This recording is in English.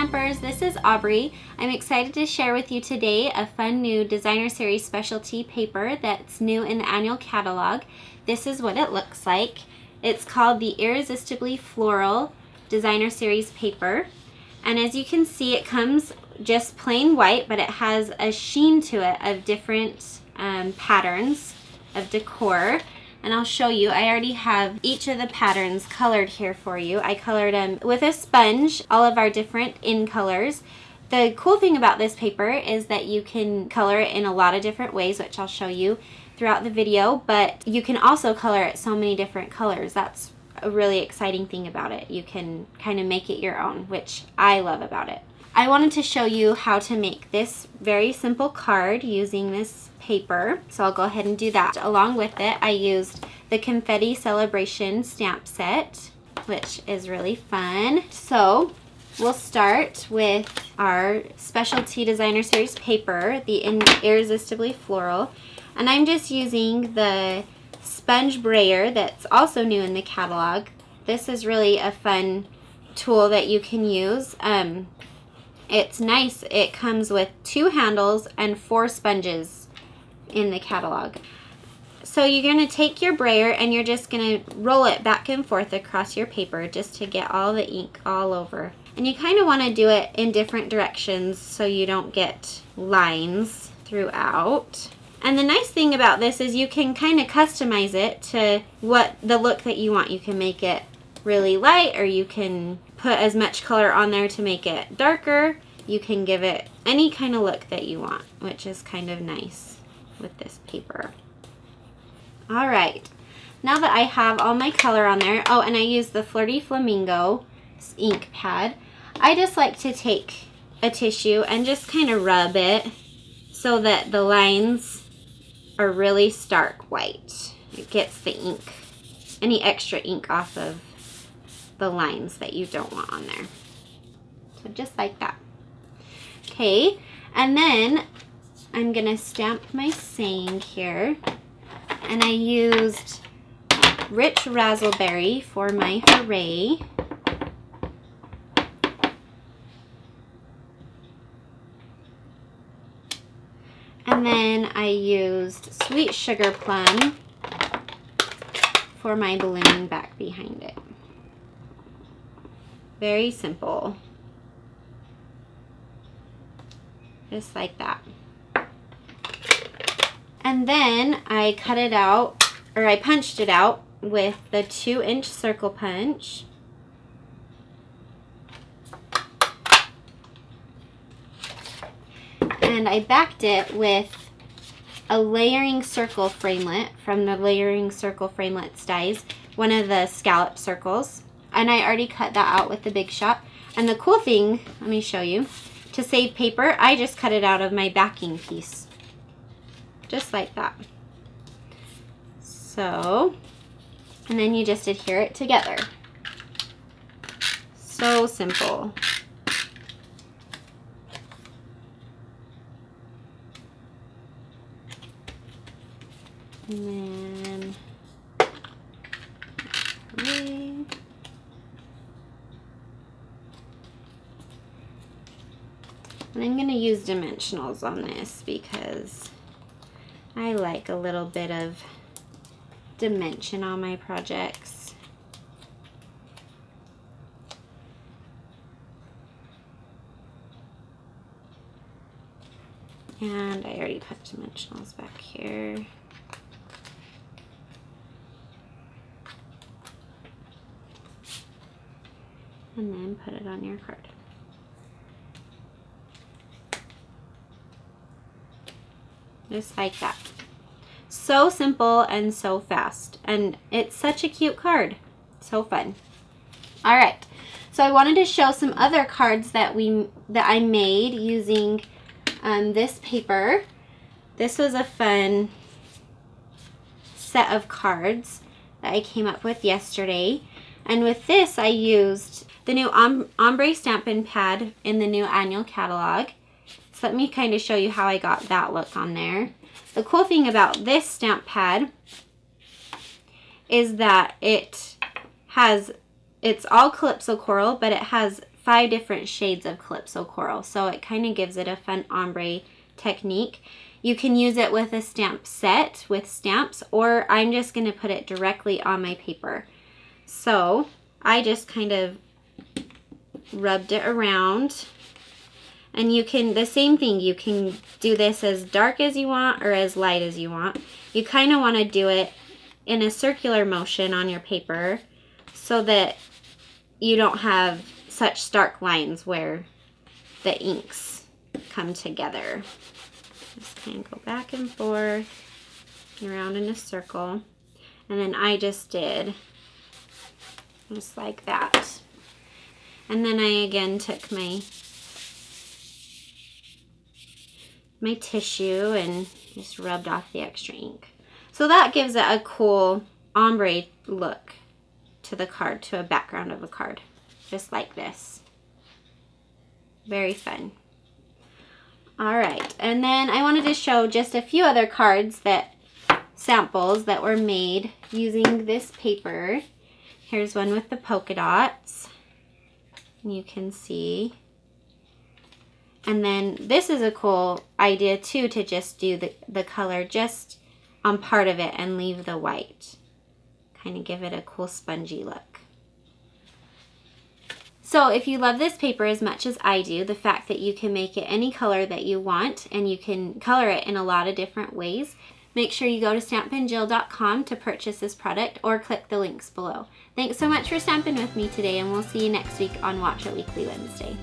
Stampers, this is Aubrey. I'm excited to share with you today a fun new Designer Series specialty paper that's new in the annual catalog. This is what it looks like. It's called the Irresistibly Floral Designer Series paper. And as you can see, it comes just plain white, but it has a sheen to it of different patterns of decor. And I'll show you. I already have each of the patterns colored here for you. I colored them with a sponge, all of our different in colors. The cool thing about this paper is that you can color it in a lot of different ways, which I'll show you throughout the video, but you can also color it so many different colors. That's a really exciting thing about it. You can kind of make it your own, which I love about it. I wanted to show you how to make this very simple card using this paper, so I'll go ahead and do that. Along with it, I used the Confetti Celebration stamp set, which is really fun. So we'll start with our specialty Designer Series paper, the Irresistibly Floral, and I'm just using the sponge brayer that's also new in the catalog. This is really a fun tool that you can use. It's nice. It comes with 2 handles and 4 sponges in the catalog. So you're going to take your brayer and you're just going to roll it back and forth across your paper just to get all the ink all over. And you kind of want to do it in different directions so you don't get lines throughout. And the nice thing about this is you can kind of customize it to what the look that you want. You can make it really light, or you can put as much color on there to make it darker. You can give it any kind of look that you want, which is kind of nice with this paper. All right, now that I have all my color on there, oh, and I use the Flirty Flamingo ink pad, I just like to take a tissue and just kind of rub it so that the lines are really stark white. It gets the ink, any extra ink off of the lines that you don't want on there. So just like that. Okay, and then I'm gonna stamp my saying here, and I used Rich Razzleberry for my hooray. And then I used Sweet Sugar Plum for my balloon back behind it. Very simple. Just like that. And then I cut it out, or I punched it out with the 2-inch circle punch. And I backed it with a layering circle framelit from the Layering Circle Framelits dies, one of the scallop circles. And I already cut that out with the Big Shot. And the cool thing, let me show you, to save paper, I just cut it out of my backing piece. Just like that. So, and then you just adhere it together. So simple. And then, hooray. And I'm going to use dimensionals on this because I like a little bit of dimension on my projects. And I already put dimensionals back here. And then put it on your card. Just like that. So simple and so fast. And it's such a cute card. So fun. Alright. So I wanted to show some other cards that I made using this paper. This was a fun set of cards that I came up with yesterday. And with this I used the new Ombre Stampin' Pad in the new annual catalog. So let me kind of show you how I got that look on there. The cool thing about this stamp pad is that it's all Calypso Coral, but it has 5 different shades of Calypso Coral, so it kind of gives it a fun ombre technique. You can use it with a stamp set with stamps, or I'm just going to put it directly on my paper. So I just kind of rubbed it around, and you can, the same thing, you can do this as dark as you want or as light as you want. You kind of want to do it in a circular motion on your paper so that you don't have such stark lines where the inks come together. Just kind of go back and forth and around in a circle. And then I just did just like that. And then I again took my tissue and just rubbed off the extra ink. So that gives it a cool ombre look to the card, to a background of a card, just like this. Very fun. All right, and then I wanted to show just a few other cards, that samples that were made using this paper. Here's one with the polka dots. You can see. And then this is a cool idea too, to just do the color just on part of it and leave the white. Kind of give it a cool spongy look. So if you love this paper as much as I do, the fact that you can make it any color that you want and you can color it in a lot of different ways, make sure you go to stampinjill.com to purchase this product or click the links below. Thanks so much for stamping with me today, and we'll see you next week on Watch It Weekly Wednesday.